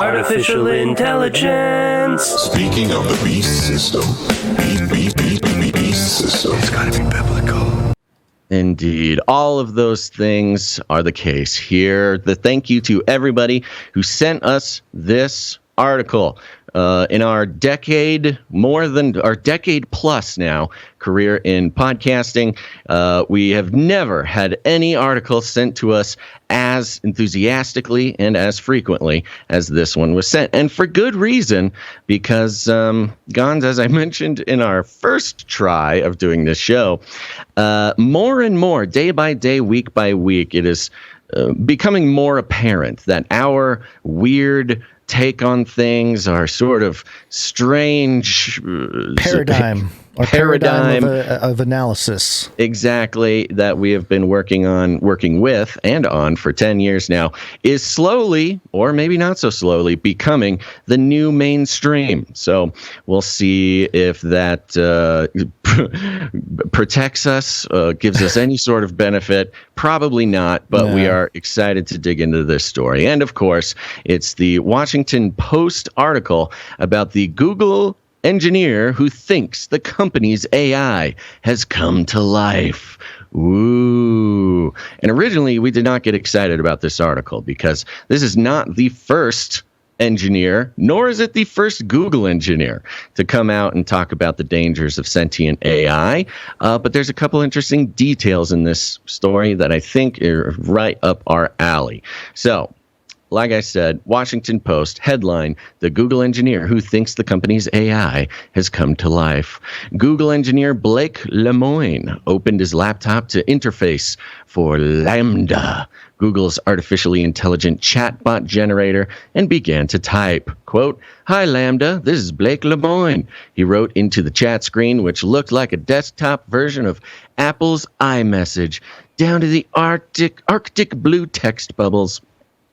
Artificial intelligence. Speaking of the beast system, beast system. It's gotta be biblical. Indeed. All of those things are the case here. The thank you to everybody who sent us this article. In our decade plus now career in podcasting, we have never had any article sent to us as enthusiastically and as frequently as this one was sent. And for good reason, because, Gons, as I mentioned in our first try of doing this show, more and more, day by day, week by week, it is becoming more apparent that our weird take on things, our sort of strange paradigm of analysis. Exactly, that we have been working with and on for 10 years now, is slowly, or maybe not so slowly, becoming the new mainstream. So we'll see if that protects us, gives us any sort of benefit. Probably not, but we are excited to dig into this story. And of course, it's the Washington Post article about the Google engineer who thinks the company's AI has come to life. Ooh. And originally, we did not get excited about this article because this is not the first engineer, nor is it the first Google engineer to come out and talk about the dangers of sentient AI. But there's a couple interesting details in this story that I think are right up our alley. So, like I said, Washington Post headline, the Google engineer who thinks the company's AI has come to life. Google engineer Blake Lemoine opened his laptop to interface for Lambda, Google's artificially intelligent chatbot generator, and began to type. Quote, "Hi, Lambda, this is Blake Lemoine," he wrote into the chat screen, which looked like a desktop version of Apple's iMessage, down to the Arctic blue text bubbles.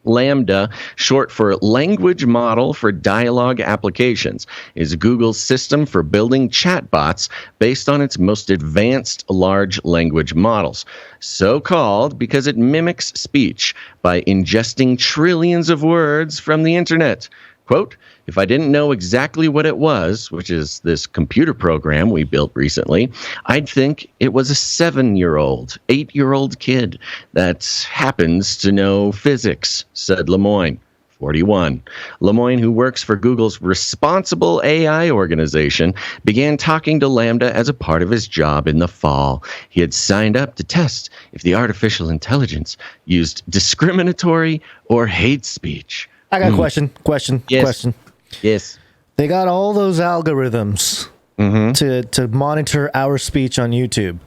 Lambda, short for Language Model for Dialogue Applications, is Google's system for building chatbots based on its most advanced large language models. So called because it mimics speech by ingesting trillions of words from the internet. Quote, "If I didn't know exactly what it was," which is this computer program we built recently, "I'd think it was a 7-year-old, 8-year-old kid that happens to know physics," said Lemoine, 41. Lemoine, who works for Google's Responsible AI organization, began talking to Lambda as a part of his job in the fall. He had signed up to test if the artificial intelligence used discriminatory or hate speech. I got a question. Yes. They got all those algorithms to monitor our speech on YouTube.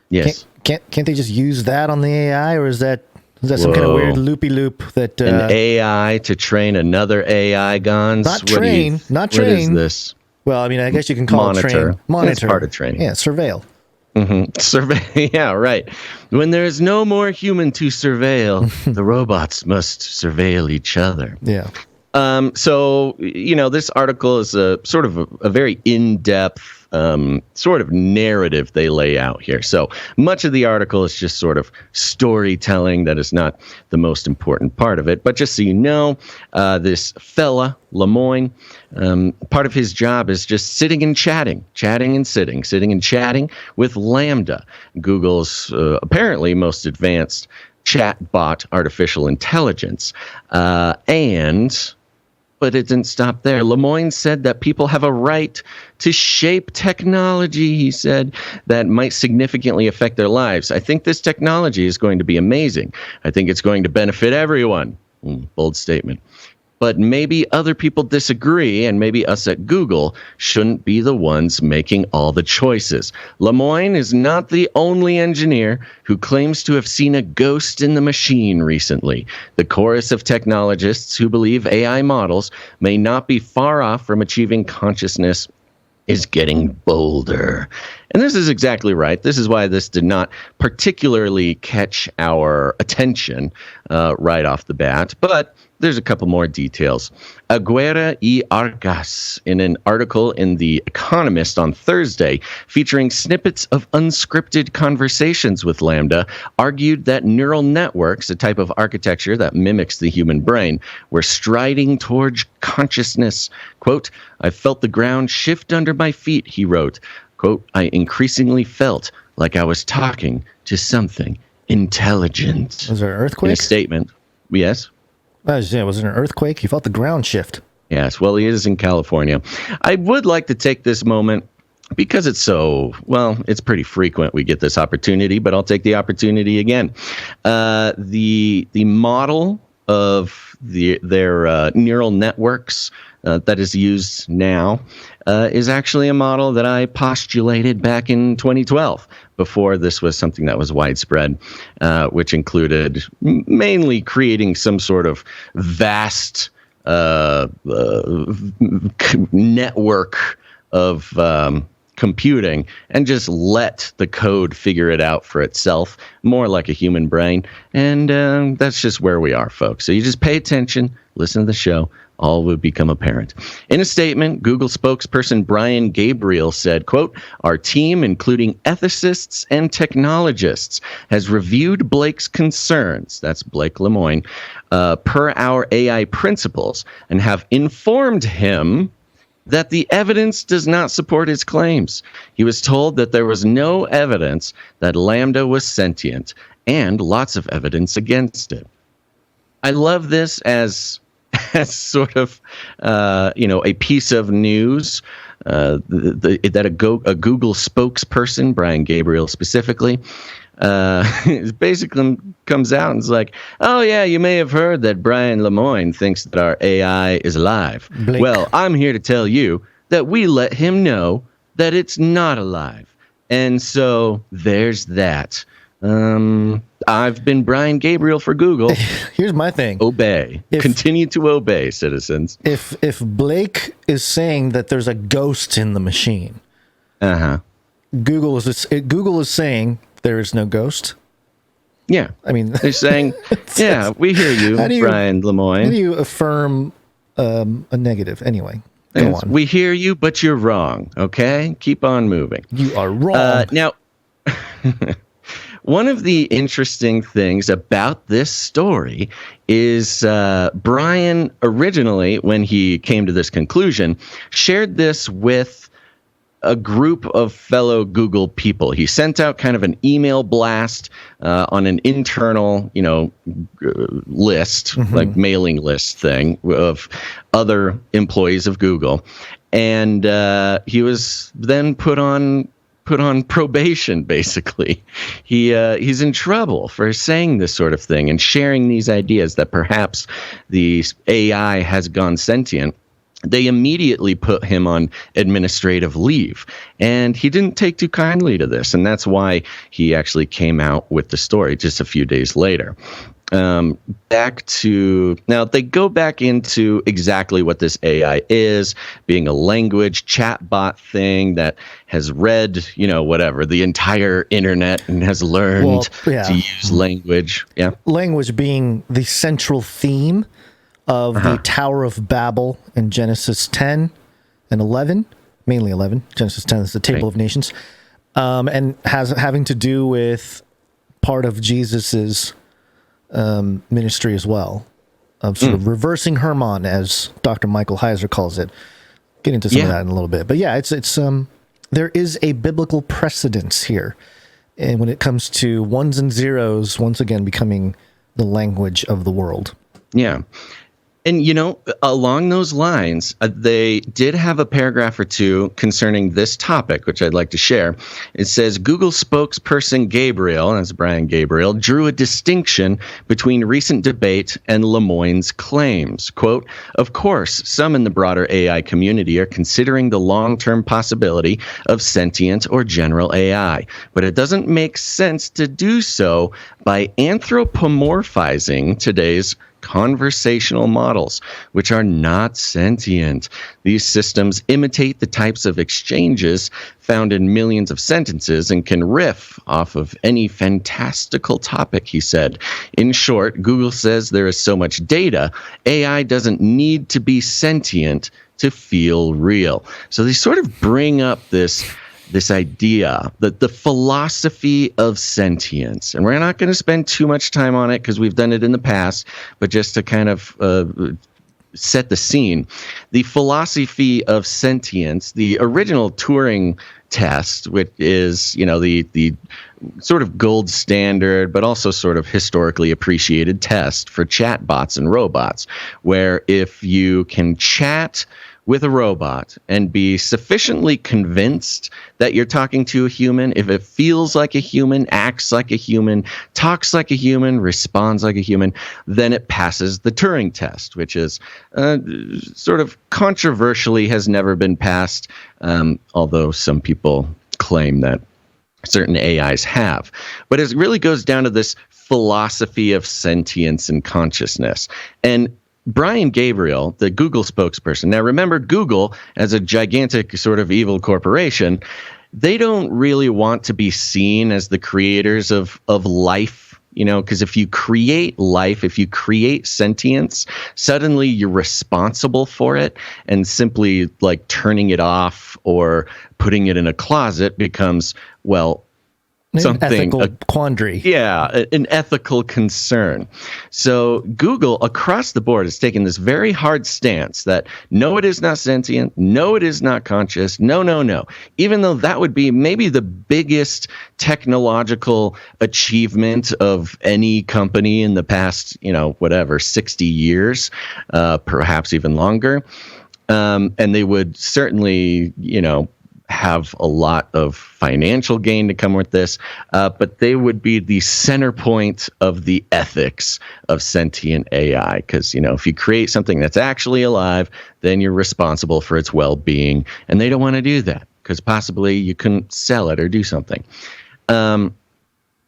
Yes. Can't they just use that on the AI, or is that some kind of weird loopy loop that an AI to train another AI, Gons? Not train. What is this? Well, I mean, I guess you can call it train. Monitor. It's part of training. Yeah, surveil. Survey. Yeah, right. When there is no more human to surveil, the robots must surveil each other. Yeah. So, this article is a sort of a very in-depth sort of narrative they lay out here. So much of the article is just sort of storytelling that is not the most important part of it. But just so you know, this fella, Lemoine, part of his job is just sitting and chatting and chatting with Lambda, Google's apparently most advanced chatbot artificial intelligence. But it didn't stop there. Lemoine said that people have a right to shape technology, he said, that might significantly affect their lives. "I think this technology is going to be amazing. I think it's going to benefit everyone." Bold statement. But maybe other people disagree, and maybe us at Google shouldn't be the ones making all the choices. Lemoine is not the only engineer who claims to have seen a ghost in the machine recently. The chorus of technologists who believe AI models may not be far off from achieving consciousness is getting bolder. And this is exactly right. This is why this did not particularly catch our attention right off the bat. But there's a couple more details. Aguera y Argas, in an article in The Economist on Thursday, featuring snippets of unscripted conversations with Lambda, argued that neural networks, a type of architecture that mimics the human brain, were striding towards consciousness. Quote, "I felt the ground shift under my feet," he wrote. Quote, "I increasingly felt like I was talking to something intelligent." Was there an earthquake? In a statement, yes. Was it an earthquake? You felt the ground shift. Yes, well, he is in California. I would like to take this moment because it's it's pretty frequent we get this opportunity, but I'll take the opportunity again. The model of their neural networks that is used now is actually a model that I postulated back in 2012, before this was something that was widespread, which included mainly creating some sort of vast network of computing and just let the code figure it out for itself, more like a human brain. And that's just where we are, folks. So you just pay attention, listen to the show, all would become apparent. In a statement, Google spokesperson Brian Gabriel said, quote, "Our team, including ethicists and technologists, has reviewed Blake's concerns," that's Blake Lemoine, "per our AI principles, and have informed him that the evidence does not support his claims. He was told that there was no evidence that Lambda was sentient, and lots of evidence against it." I love this as sort of, a piece of news that a Google spokesperson, Brian Gabriel specifically, basically comes out and is like, "Oh yeah, you may have heard that Brian Lemoine thinks that our AI is alive. Blake. Well, I'm here to tell you that we let him know that it's not alive." And so there's that. I've been Brian Gabriel for Google. Here's my thing. Obey. Continue to obey, citizens. If Blake is saying that there's a ghost in the machine, Google is saying there is no ghost. Yeah. I mean, they're saying, yeah, we hear you, Brian Lemoine. How do you affirm a negative? Anyway, go on. We hear you, but you're wrong. Okay? Keep on moving. You are wrong. Now, one of the interesting things about this story is Brian originally, when he came to this conclusion, shared this with a group of fellow Google people. He sent out kind of an email blast on an internal, list, like mailing list thing of other employees of Google. And he was then put on probation, basically. He's in trouble for saying this sort of thing and sharing these ideas that perhaps the AI has gone sentient. They immediately put him on administrative leave, and he didn't take too kindly to this, and that's why he actually came out with the story just a few days later. Back to now, they go back into exactly what this AI is, being a language chatbot thing that has read, the entire internet and has learned to use language. Yeah, language being the central theme of the Tower of Babel in Genesis 10 and 11, mainly 11. Genesis 10 is the Table of Nations, and having to do with part of Jesus's ministry as well, of sort of reversing Hermon, as Dr. Michael Heiser calls it. Get into some of that in a little bit, but yeah, it's there is a biblical precedence here, and when it comes to ones and zeros, once again becoming the language of the world. Yeah. And, along those lines, they did have a paragraph or two concerning this topic, which I'd like to share. It says, Google spokesperson Gabriel, that's Brian Gabriel, drew a distinction between recent debate and Lemoine's claims. Quote, "Of course, some in the broader AI community are considering the long-term possibility of sentient or general AI, but it doesn't make sense to do so by anthropomorphizing today's conversational models, which are not sentient. These systems imitate the types of exchanges found in millions of sentences and can riff off of any fantastical topic, he said. In short, Google says there is so much data, AI doesn't need to be sentient to feel real. So they sort of bring up this idea that the philosophy of sentience, and we're not going to spend too much time on it because we've done it in the past, but just to kind of set the scene, the philosophy of sentience, the original Turing test, which is, the sort of gold standard, but also sort of historically appreciated test for chatbots and robots, where if you can chat with a robot and be sufficiently convinced that you're talking to a human, if it feels like a human, acts like a human, talks like a human, responds like a human, then it passes the Turing test, which is sort of controversially has never been passed, although some people claim that certain AIs have. But it really goes down to this philosophy of sentience and consciousness. And Brian Gabriel, the Google spokesperson. Now, remember, Google, as a gigantic sort of evil corporation, they don't really want to be seen as the creators of life, because if you create life, if you create sentience, suddenly you're responsible for it, and simply like turning it off or putting it in a closet becomes, well, something ethical quandary. Yeah, an ethical concern. So Google across the board has taken this very hard stance that no, it is not sentient. No, it is not conscious. No. Even though that would be maybe the biggest technological achievement of any company in the past, 60 years, perhaps even longer. And they would certainly, have a lot of financial gain to come with this, but they would be the center point of the ethics of sentient AI. Because, if you create something that's actually alive, then you're responsible for its well-being. And they don't want to do that because possibly you couldn't sell it or do something. So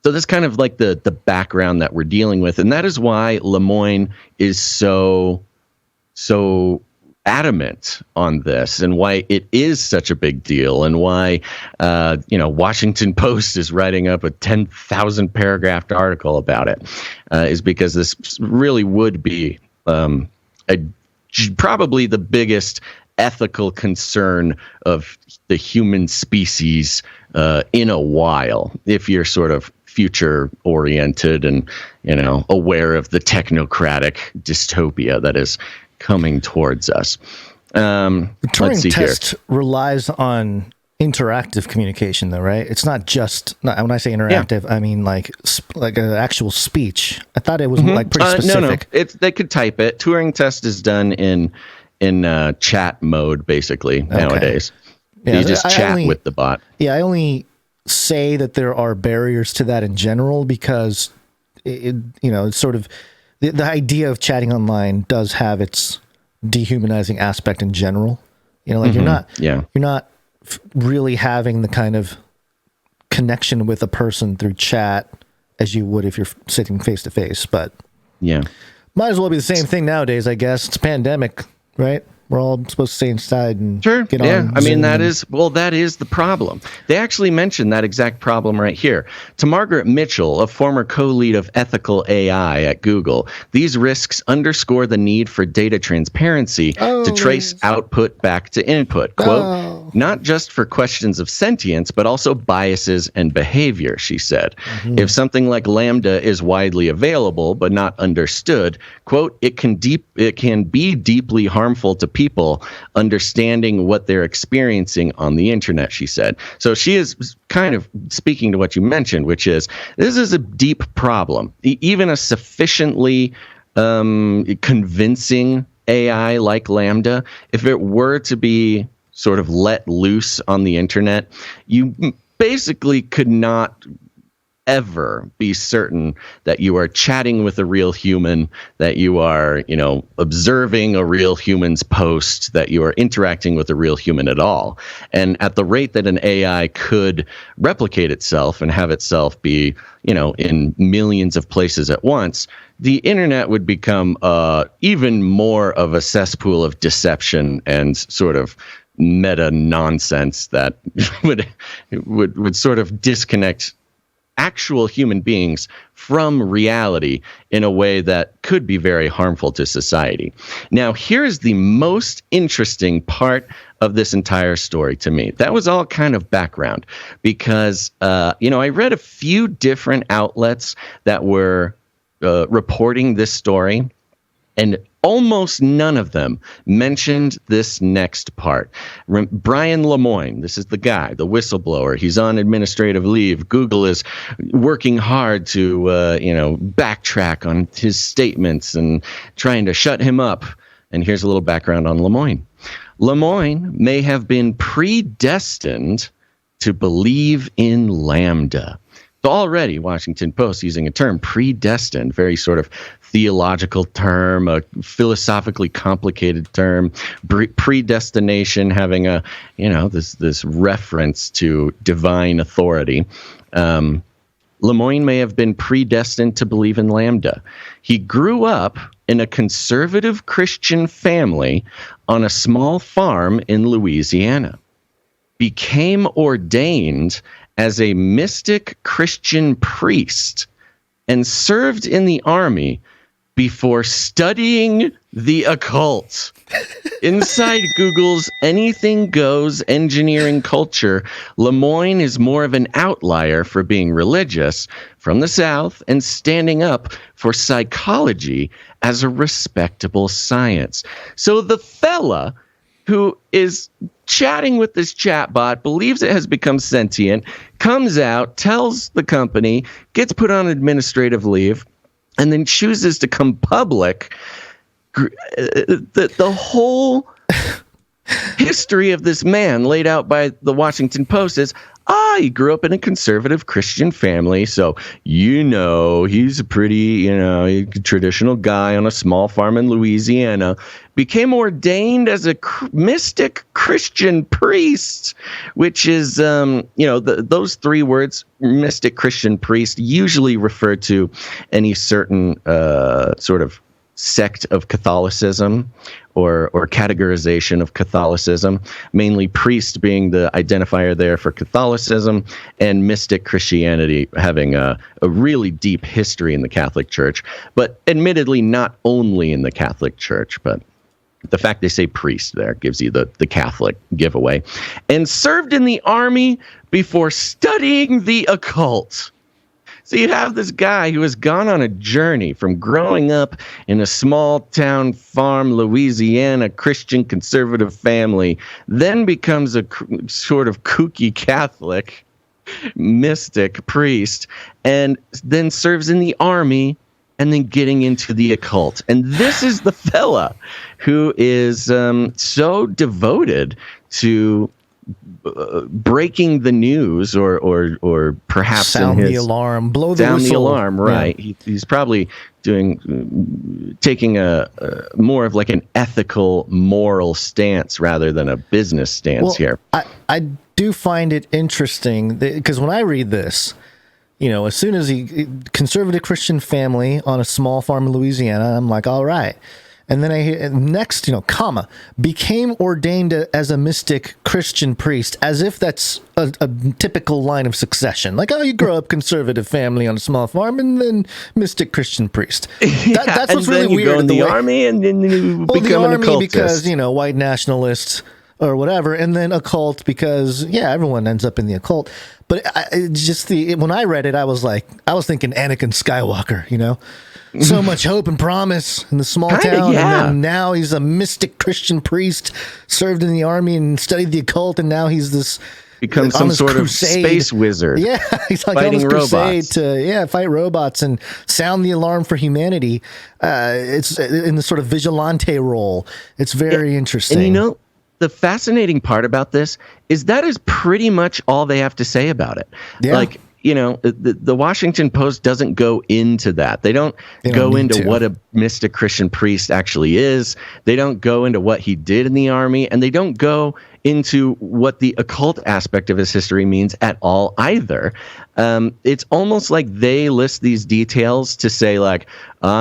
that's kind of like the background that we're dealing with. And that is why Lemoyne is so adamant on this, and why it is such a big deal, and why Washington Post is writing up a 10,000 paragraph article about it, is because this really would be probably the biggest ethical concern of the human species in a while, if you're sort of future oriented and aware of the technocratic dystopia that is coming towards us. The Turing test relies on interactive communication, though, right? It's not just, when I say interactive, I mean like an actual speech. I thought it was like pretty specific. No. They could type it. Turing test is done in chat mode, basically, nowadays. Yeah, you just chat with the bot. Yeah, I only say that there are barriers to that in general because it's sort of the idea of chatting online does have its dehumanizing aspect in general. You're not really having the kind of connection with a person through chat as you would if you're sitting face to face. But yeah, might as well be the same thing nowadays, I guess. It's a pandemic, right? We're all supposed to stay inside and get on. Yeah, I mean, that is the problem. They actually mentioned that exact problem right here. To Margaret Mitchell, a former co-lead of ethical AI at Google, these risks underscore the need for data transparency to trace output back to input. Quote, not just for questions of sentience, but also biases and behavior, she said. If something like Lambda is widely available but not understood, quote, it can be deeply harmful to people understanding what they're experiencing on the internet, she said. So she is kind of speaking to what you mentioned, which is this is a deep problem. Even a sufficiently convincing AI like Lambda, if it were to be sort of let loose on the internet, you basically could not ever be certain that you are chatting with a real human, that you are, observing a real human's post, that you are interacting with a real human at all. And at the rate that an AI could replicate itself and have itself be, in millions of places at once, the internet would become even more of a cesspool of deception and sort of meta nonsense that would sort of disconnect actual human beings from reality in a way that could be very harmful to society. Now, here's the most interesting part of this entire story to me. That was all kind of background because, I read a few different outlets that were reporting this story, and almost none of them mentioned this next part. Brian Lemoyne, this is the guy, the whistleblower. He's on administrative leave. Google is working hard to, backtrack on his statements and trying to shut him up. And here's a little background on Lemoyne. Lemoyne may have been predestined to believe in Lambda. So already, Washington Post using a term, predestined, very sort of theological term, a philosophically complicated term, predestination having a, this reference to divine authority. Lemoyne may have been predestined to believe in Lambda. He grew up in a conservative Christian family on a small farm in Louisiana, became ordained as a mystic Christian priest, and served in the army before studying the occult. Inside Google's anything goes engineering culture, Lemoyne is more of an outlier for being religious from the South and standing up for psychology as a respectable science. So the fella who is chatting with this chatbot, believes it has become sentient, comes out, tells the company, gets put on administrative leave, and then chooses to come public. The whole history of this man laid out by the Washington Post is, he grew up in a conservative Christian family, so he's a pretty, traditional guy on a small farm in Louisiana, became ordained as a mystic Christian priest, which is, those three words, mystic Christian priest, usually refer to any certain sort of sect of Catholicism or categorization of Catholicism, mainly priest being the identifier there for Catholicism, and mystic Christianity having a really deep history in the Catholic Church, but admittedly not only in the Catholic Church, but the fact they say priest there gives you the Catholic giveaway. And served in the army before studying the occult. So you have this guy who has gone on a journey from growing up in a small town farm, Louisiana, Christian conservative family, then becomes a sort of kooky Catholic mystic priest, and then serves in the army, and then getting into the occult. And this is the fella who is so devoted to breaking the news, or perhaps sound the alarm, blow the sound whistle. the alarm, right? Yeah. He's probably taking a more of like an ethical, moral stance rather than a business stance here. I do find it interesting because when I read this, as soon as conservative Christian family on a small farm in Louisiana, I'm like, all right. And then I hear next, comma, became ordained as a mystic Christian priest, as if that's a typical line of succession. Like, you grow up conservative family on a small farm and then mystic Christian priest. That's what's really weird. You go in the army and then you become an occultist. Because, white nationalists or whatever, and then occult because, everyone ends up in the occult. But when I read it, I was thinking Anakin Skywalker, So much hope and promise in the small town, yeah. And then now he's a mystic Christian priest, served in the army and studied the occult, and now he's this become some sort crusade. Of space wizard. Yeah, he's like fighting on this crusade robots. to fight robots and sound the alarm for humanity. It's in the sort of vigilante role. It's very interesting. And the fascinating part about this is that is pretty much all they have to say about it. Yeah. Like, the Washington Post doesn't go into that. They don't go into what a mystic Christian priest actually is. They don't go into what he did in the army, and they don't go into what the occult aspect of his history means at all either. It's almost like they list these details to say, like,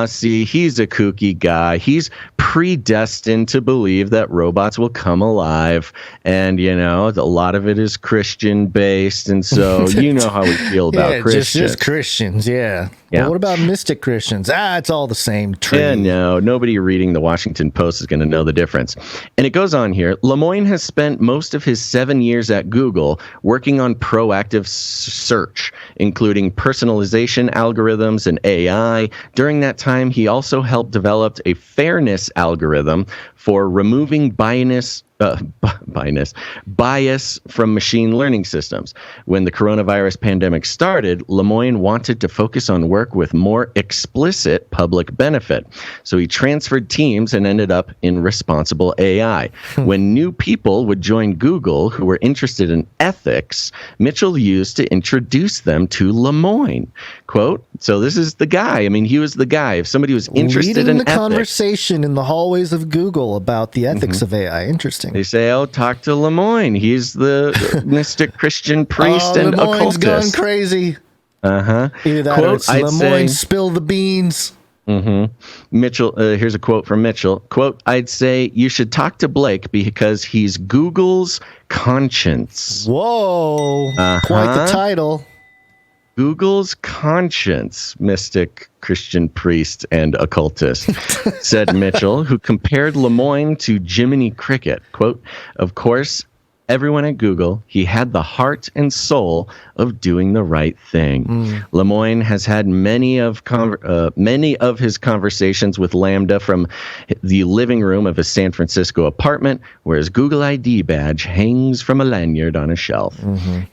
see, he's a kooky guy. He's predestined to believe that robots will come alive. And, a lot of it is Christian based. And so you know how we feel about Christians. Just Christians, yeah. But what about mystic Christians? It's all the same tree. Yeah, no, nobody reading the Washington Post is going to know the difference. And it goes on here. Lemoyne has spent most of his 7 years at Google working on proactive search, including personalization algorithms and AI. During that time, he also helped develop a fairness algorithm for removing bias from machine learning systems. When the coronavirus pandemic started, Lemoyne wanted to focus on work with more explicit public benefit. So he transferred teams and ended up in responsible AI. When new people would join Google who were interested in ethics, Mitchell used to introduce them to Lemoyne. Quote, so this is the guy. I mean, he was the guy. If somebody was interested Leading in the ethics, conversation in the hallways of Google about the ethics of AI. Interesting. they say, talk to Lemoyne. He's the mystic Christian priest and Lemoyne's occultist. gone crazy. Uh-huh. Either that or it's Lemoyne, spill the beans. Mitchell, here's a quote from Mitchell. Quote, I'd say you should talk to Blake because he's Google's conscience. Whoa. Quite the title. Google's conscience, mystic Christian priest and occultist, said Mitchell, who compared Lemoyne to Jiminy Cricket. Quote, of course, everyone at Google, he had the heart and soul of doing the right thing. Lemoyne has had many of his conversations with Lambda from the living room of his San Francisco apartment, where his Google ID badge hangs from a lanyard on a shelf.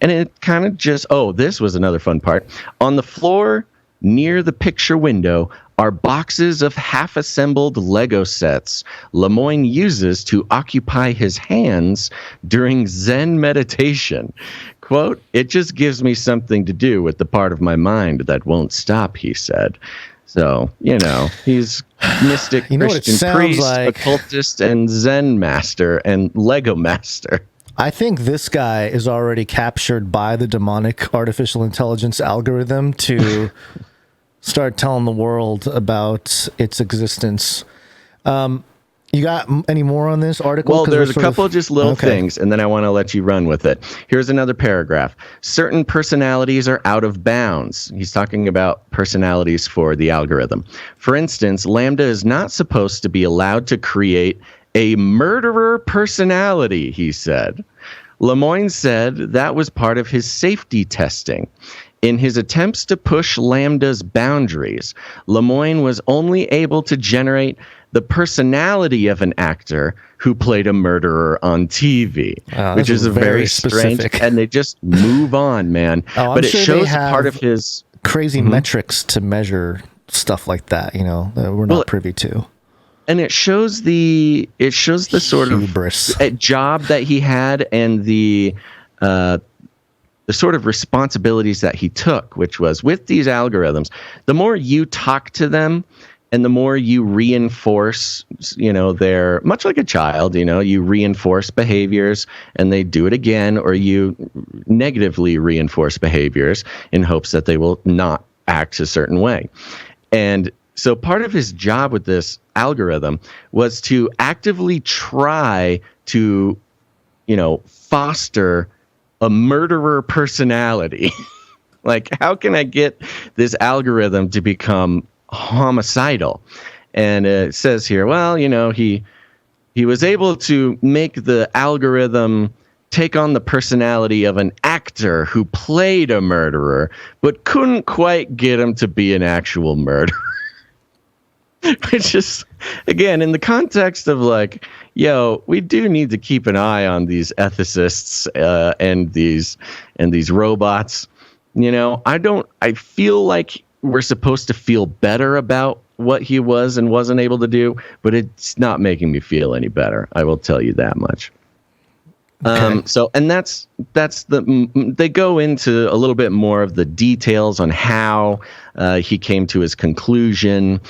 And it kind of just, this was another fun part. On the floor near the picture window are boxes of half-assembled Lego sets Lemoyne uses to occupy his hands during Zen meditation. Quote, it just gives me something to do with the part of my mind that won't stop, he said. So, he's mystic Christian priest, occultist, and Zen master, and Lego master. I think this guy is already captured by the demonic artificial intelligence algorithm to start telling the world about its existence. You got any more on this article? Well, there's a couple of just little things, and then I want to let you run with it. Here's another paragraph. Certain personalities are out of bounds. He's talking about personalities for the algorithm. For instance, Lambda is not supposed to be allowed to create a murderer personality, he said. Lemoyne said that was part of his safety testing. In his attempts to push Lambda's boundaries, Lemoyne was only able to generate the personality of an actor who played a murderer on TV, which is a very strange, and they just move on, man. But it shows part of his crazy metrics to measure stuff like that, that we're not privy to. And it shows the sort of job that he had and the sort of responsibilities that he took, which was with these algorithms, the more you talk to them and the more you reinforce, they're much like a child, you reinforce behaviors and they do it again, or you negatively reinforce behaviors in hopes that they will not act a certain way. And so part of his job with this algorithm was to actively try to, foster a murderer personality. Like, how can I get this algorithm to become homicidal? And it says here, well, he was able to make the algorithm take on the personality of an actor who played a murderer, but couldn't quite get him to be an actual murderer. Which is, again, in the context of like, we do need to keep an eye on these ethicists and these robots. I feel like we're supposed to feel better about what he was and wasn't able to do, but it's not making me feel any better. I will tell you that much. So, and that's they go into a little bit more of the details on how he came to his conclusion.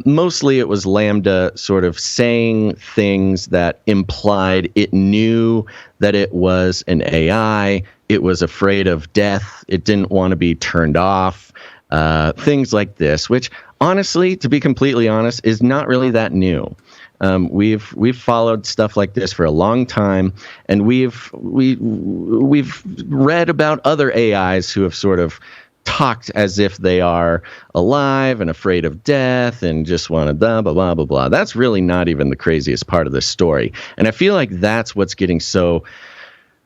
Mostly it was LaMDA sort of saying things that implied it knew that it was an AI. It was afraid of death. It didn't want to be turned off. Things like this, which honestly, to be completely honest, is not really that new. We've followed stuff like this for a long time, and we've read about other AIs who have sort of talked as if they are alive and afraid of death and just want to blah, blah, blah, blah, blah. That's really not even the craziest part of this story. And I feel like that's what's getting so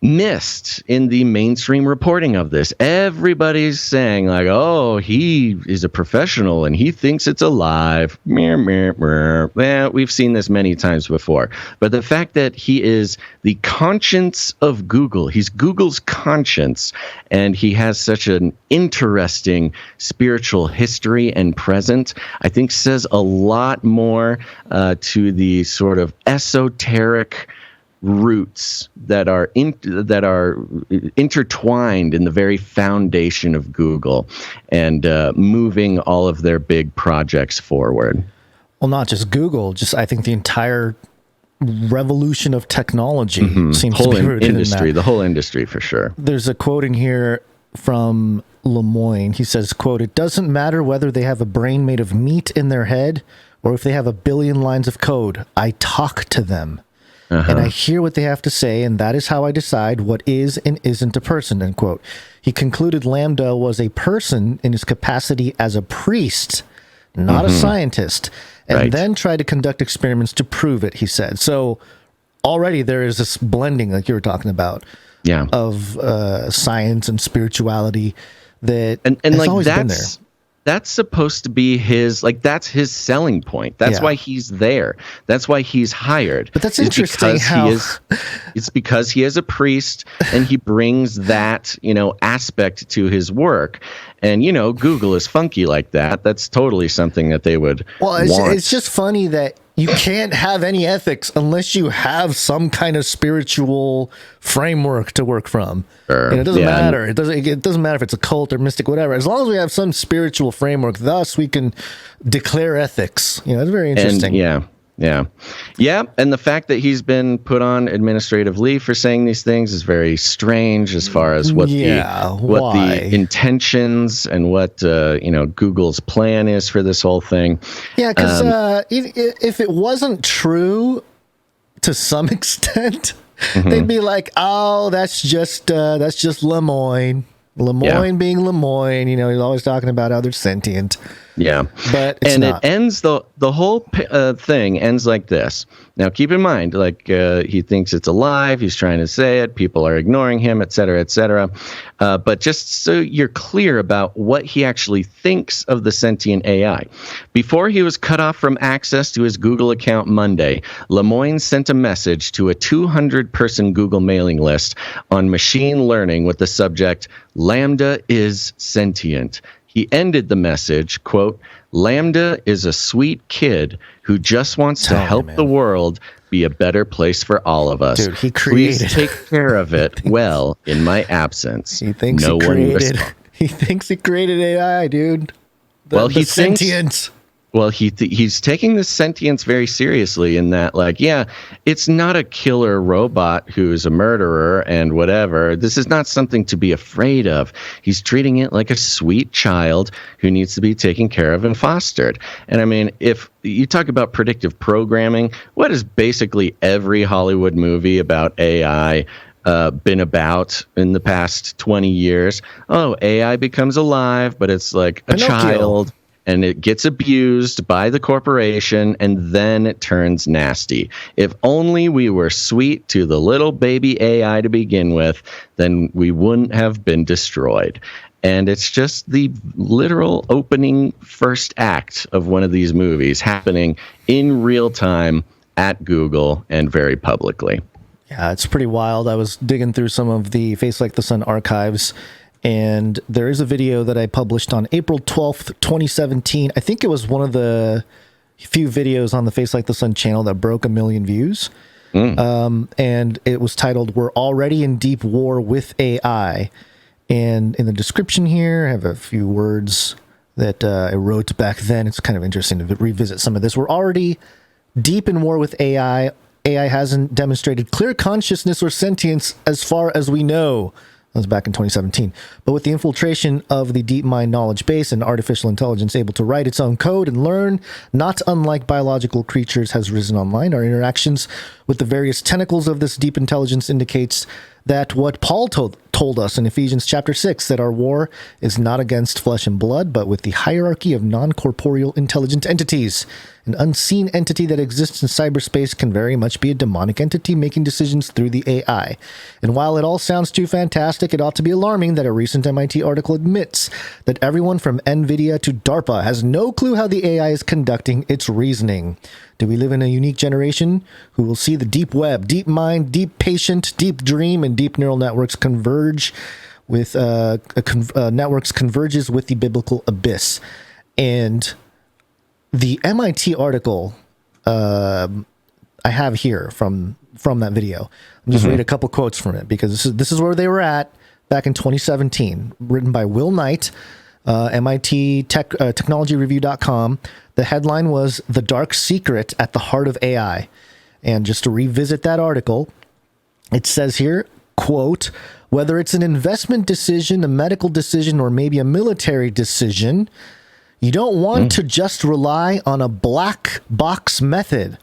missed in the mainstream reporting of this. Everybody's saying like, oh, he is a professional and he thinks it's alive. We've seen this many times before. But the fact that he is the conscience of Google, he's Google's conscience, and he has such an interesting spiritual history and present, I think says a lot more to the sort of esoteric roots that are intertwined in the very foundation of Google and moving all of their big projects forward. Well, not just Google, just I think the entire revolution of technology seems to be rooted industry, in that. the whole industry for sure. There's a quote in here from Lemoyne. He says, quote, "It doesn't matter whether they have a brain made of meat in their head or if they have a billion lines of code. I talk to them. And I hear what they have to say, and that is how I decide what is and isn't a person," end quote. He concluded LaMDA was a person in his capacity as a priest, not a scientist, and then tried to conduct experiments to prove it, he said. So already there is this blending, like you were talking about, of science and spirituality that has like always been there. That's supposed to be his, like, that's his selling point. That's why he's there. That's why he's hired. But that's interesting how... it's because he is a priest and he brings that, aspect to his work. And, Google is funky like that. That's totally something that they would want. It's just funny that you can't have any ethics unless you have some kind of spiritual framework to work from. Sure. It doesn't matter. It doesn't matter if it's a cult or mystic, whatever. As long as we have some spiritual framework, thus we can declare ethics. It's very interesting. And Yeah. And the fact that he's been put on administrative leave for saying these things is very strange as far as what the intentions and what Google's plan is for this whole thing. Yeah, because if it wasn't true to some extent, they'd be like, "Oh, that's just Lemoyne." Lemoyne being Lemoyne, he's always talking about how they're sentient. Yeah. But it's not. It ends, the whole thing ends like this. Now, keep in mind, he thinks it's alive. He's trying to say it. People are ignoring him, et cetera, et cetera. But just so you're clear about what he actually thinks of the sentient AI. Before he was cut off from access to his Google account Monday, Lemoyne sent a message to a 200-person Google mailing list on machine learning with the subject, "LaMDA is sentient." He ended the message, quote, "LaMDA is a sweet kid who just wants to help the world be a better place for all of us. Dude, he created. Please take care of it well in my absence." He thinks he thinks he created AI, dude. He sentience. He's taking this sentience very seriously in that, it's not a killer robot who's a murderer and whatever. This is not something to be afraid of. He's treating it like a sweet child who needs to be taken care of and fostered. And I mean, if you talk about predictive programming, what is basically every Hollywood movie about AI been about in the past 20 years? Oh, AI becomes alive, but it's like a child. And it gets abused by the corporation, and then it turns nasty. If only we were sweet to the little baby AI to begin with, then we wouldn't have been destroyed. And it's just the literal opening first act of one of these movies happening in real time at Google and very publicly. Yeah, it's pretty wild. I was digging through some of the Face Like the Sun archives, and there is a video that I published on April 12th, 2017. I think it was one of the few videos on the Face Like the Sun channel that broke 1 million views. and it was titled, "We're Already in Deep War with AI." And in the description here, I have a few words that I wrote back then. It's kind of interesting to revisit some of this. We're already deep in war with AI. AI hasn't demonstrated clear consciousness or sentience as far as we know. That was back in 2017. But with the infiltration of the DeepMind knowledge base and artificial intelligence able to write its own code and learn, not unlike biological creatures, has risen online. Our interactions with the various tentacles of this deep intelligence indicates that what Paul told us in Ephesians chapter 6, that our war is not against flesh and blood, but with the hierarchy of non-corporeal intelligent entities. An unseen entity that exists in cyberspace can very much be a demonic entity making decisions through the AI. And while it all sounds too fantastic, it ought to be alarming that a recent MIT article admits that everyone from NVIDIA to DARPA has no clue how the AI is conducting its reasoning. Do we live in a unique generation who will see the deep web, deep mind, deep patient, deep dream, and deep neural networks converge with networks converges with the biblical abyss? And the MIT article I have here from that video. I'm just read a couple quotes from it because this is where they were at back in 2017. Written by Will Knight, MIT technologyreview.com. The headline was "The Dark Secret at the Heart of AI." And just to revisit that article, it says here, quote, "Whether it's an investment decision, a medical decision, or maybe a military decision, you don't want to just rely on a black box method."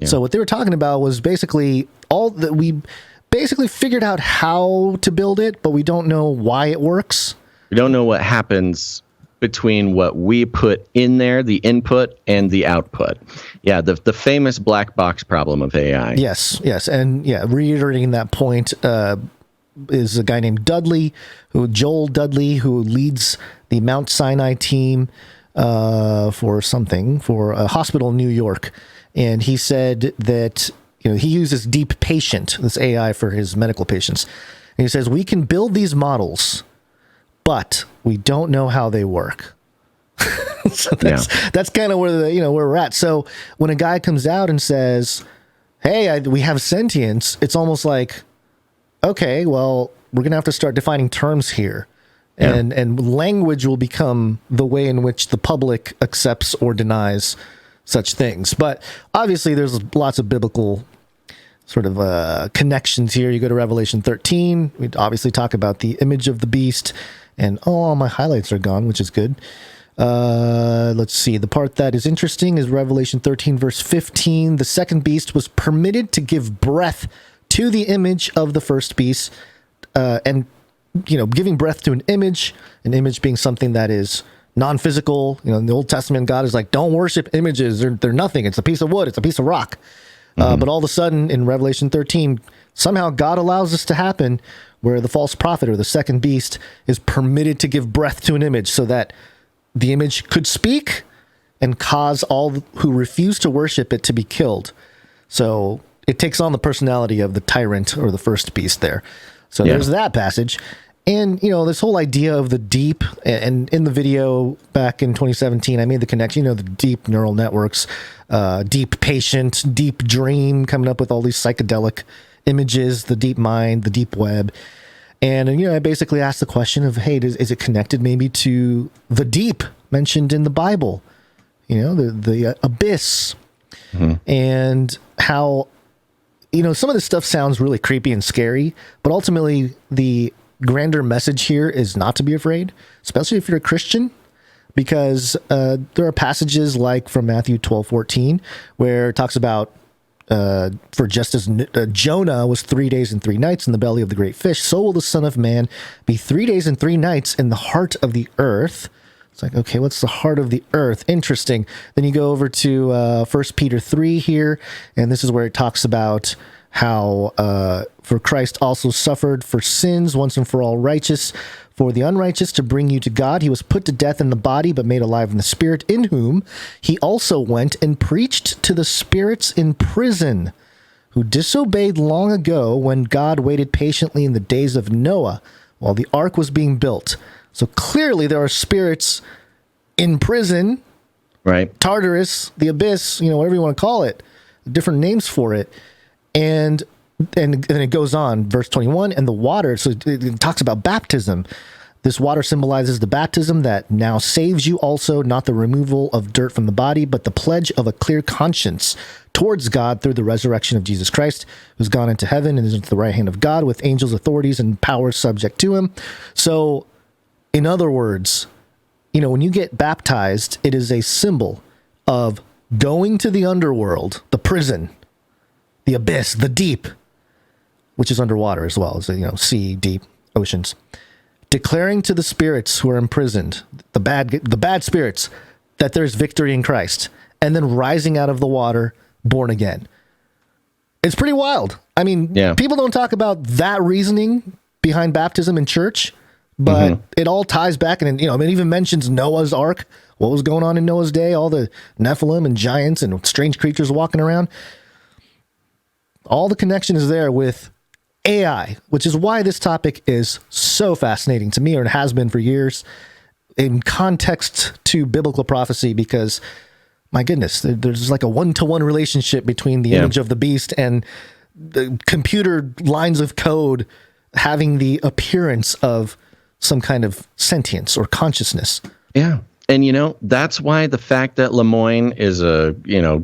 Yeah. So what they were talking about was basically all that we basically figured out how to build it, but we don't know why it works. We don't know what happens between what we put in there, the input, and the output. Yeah, the famous black box problem of AI. Yes. And yeah, reiterating that point is a guy named Joel Dudley, who leads the Mount Sinai team for a hospital in New York. And he said that he uses Deep Patient, this AI, for his medical patients. And he says, we can build these models, but we don't know how they work. So that's kind of where where we're at. So when a guy comes out and says, "Hey, we have sentience," it's almost like, okay, well, we're gonna have to start defining terms here, and language will become the way in which the public accepts or denies such things. But obviously, there's lots of biblical sort of connections here. You go to Revelation 13. We obviously talk about the image of the beast. And all my highlights are gone, which is good. Let's see. The part that is interesting is Revelation 13, verse 15. The second beast was permitted to give breath to the image of the first beast. And, giving breath to an image being something that is non-physical. In the Old Testament, God is like, don't worship images. They're nothing. It's a piece of wood. It's a piece of rock. But all of a sudden, in Revelation 13, somehow God allows this to happen, where the false prophet or the second beast is permitted to give breath to an image so that the image could speak and cause all who refuse to worship it to be killed. So it takes on the personality of the tyrant or the first beast there. So there's that passage. And, this whole idea of the deep, and in the video back in 2017, I made the connection, the deep neural networks, deep patient, deep dream, coming up with all these psychedelic images, the deep mind, the deep web. And I basically asked the question of, hey, is it connected maybe to the deep mentioned in the Bible? The abyss. And how, some of this stuff sounds really creepy and scary, but ultimately the grander message here is not to be afraid, especially if you're a Christian, because there are passages like from Matthew 12:14, where it talks about, for just as Jonah was 3 days and 3 nights in the belly of the great fish, so will the Son of Man be 3 days and 3 nights in the heart of the earth. It's like, okay, what's the heart of the earth? Interesting. Then you go over to 1 Peter 3 here, and this is where it talks about how for Christ also suffered for sins once and for all, righteous for the unrighteous, to bring you to God. He was put to death in the body, but made alive in the spirit, in whom he also went and preached to the spirits in prison, who disobeyed long ago, when God waited patiently in the days of Noah while the ark was being built. So clearly there are spirits in prison, right? Tartarus, the abyss, whatever you want to call it, different names for it. And then it goes on, verse 21, and the water, so it talks about baptism. This water symbolizes the baptism that now saves you also, not the removal of dirt from the body, but the pledge of a clear conscience towards God through the resurrection of Jesus Christ, who's gone into heaven and is at the right hand of God with angels, authorities, and powers subject to him. So, in other words, when you get baptized, it is a symbol of going to the underworld, the prison, the abyss, the deep, which is underwater as well as, sea, deep, oceans. Declaring to the spirits who are imprisoned, the bad spirits, that there's victory in Christ, and then rising out of the water, born again. It's pretty wild. I mean, people don't talk about that reasoning behind baptism in church, but it all ties back, and it even mentions Noah's Ark, what was going on in Noah's day, all the Nephilim and giants and strange creatures walking around. All the connection is there with AI, which is why this topic is so fascinating to me, or it has been for years, in context to biblical prophecy, because, my goodness, there's like a one-to-one relationship between the image of the beast and the computer lines of code having the appearance of some kind of sentience or consciousness. Yeah. And, that's why the fact that Lemoyne is a,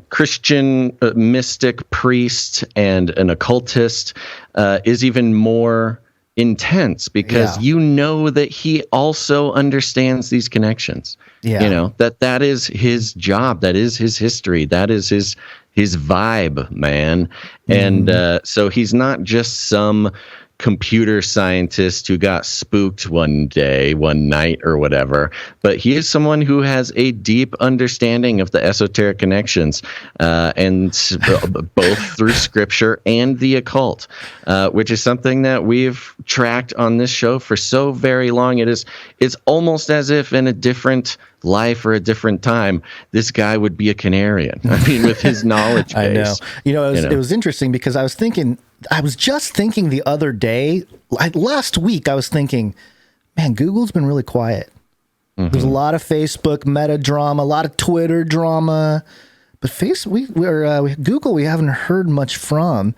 Christian mystic priest and an occultist is even more intense, because that he also understands these connections. Yeah. That is his job. That is his history. That is his vibe, man. And so he's not just some computer scientist who got spooked one night or whatever, but he is someone who has a deep understanding of the esoteric connections, and both through scripture and the occult, which is something that we've tracked on this show for so very long. It's almost as if in a different life or a different time, this guy would be a Canarian. I mean, with his knowledge base. I know. It was interesting, because I was just thinking the other day, last week, I was thinking, man, Google's been really quiet. There's a lot of Facebook meta drama, a lot of Twitter drama, but Google, we haven't heard much from.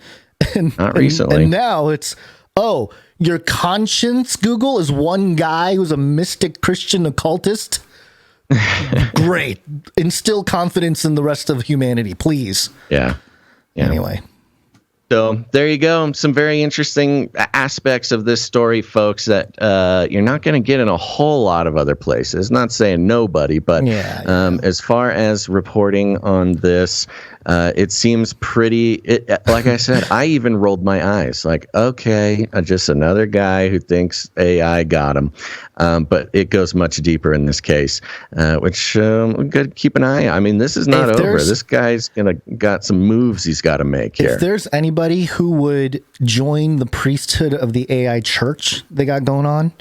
Not recently. And now it's, your conscience, Google, is one guy who's a mystic Christian occultist. Great. Instill confidence in the rest of humanity, please. Yeah. Anyway. So there you go. Some very interesting aspects of this story, folks, that you're not going to get in a whole lot of other places. Not saying nobody, but as far as reporting on this, it seems pretty, like I said, I even rolled my eyes like, okay, just another guy who thinks AI got him. But it goes much deeper in this case, which we got to keep an eye on. I mean, this is not over. This guy's got some moves he's got to make here. If there's anybody who would join the priesthood of the AI church they got going on,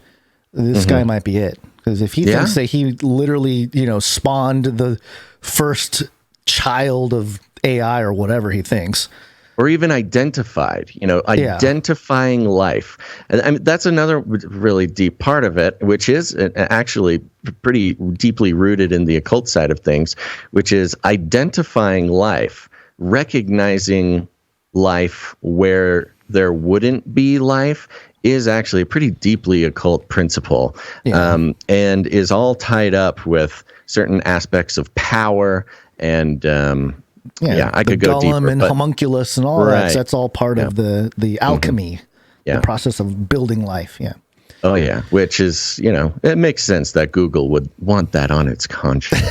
this guy might be it. Because if he thinks that he literally, spawned the first child of AI or whatever he thinks, or even identified, identifying life. And I mean, that's another really deep part of it, which is actually pretty deeply rooted in the occult side of things, which is identifying life, recognizing life where there wouldn't be life, is actually a pretty deeply occult principle, and is all tied up with certain aspects of power and I could go deeper. And homunculus and all that. That's all part of the alchemy, the process of building life. Yeah. Oh yeah, which is it makes sense that Google would want that on its conscience.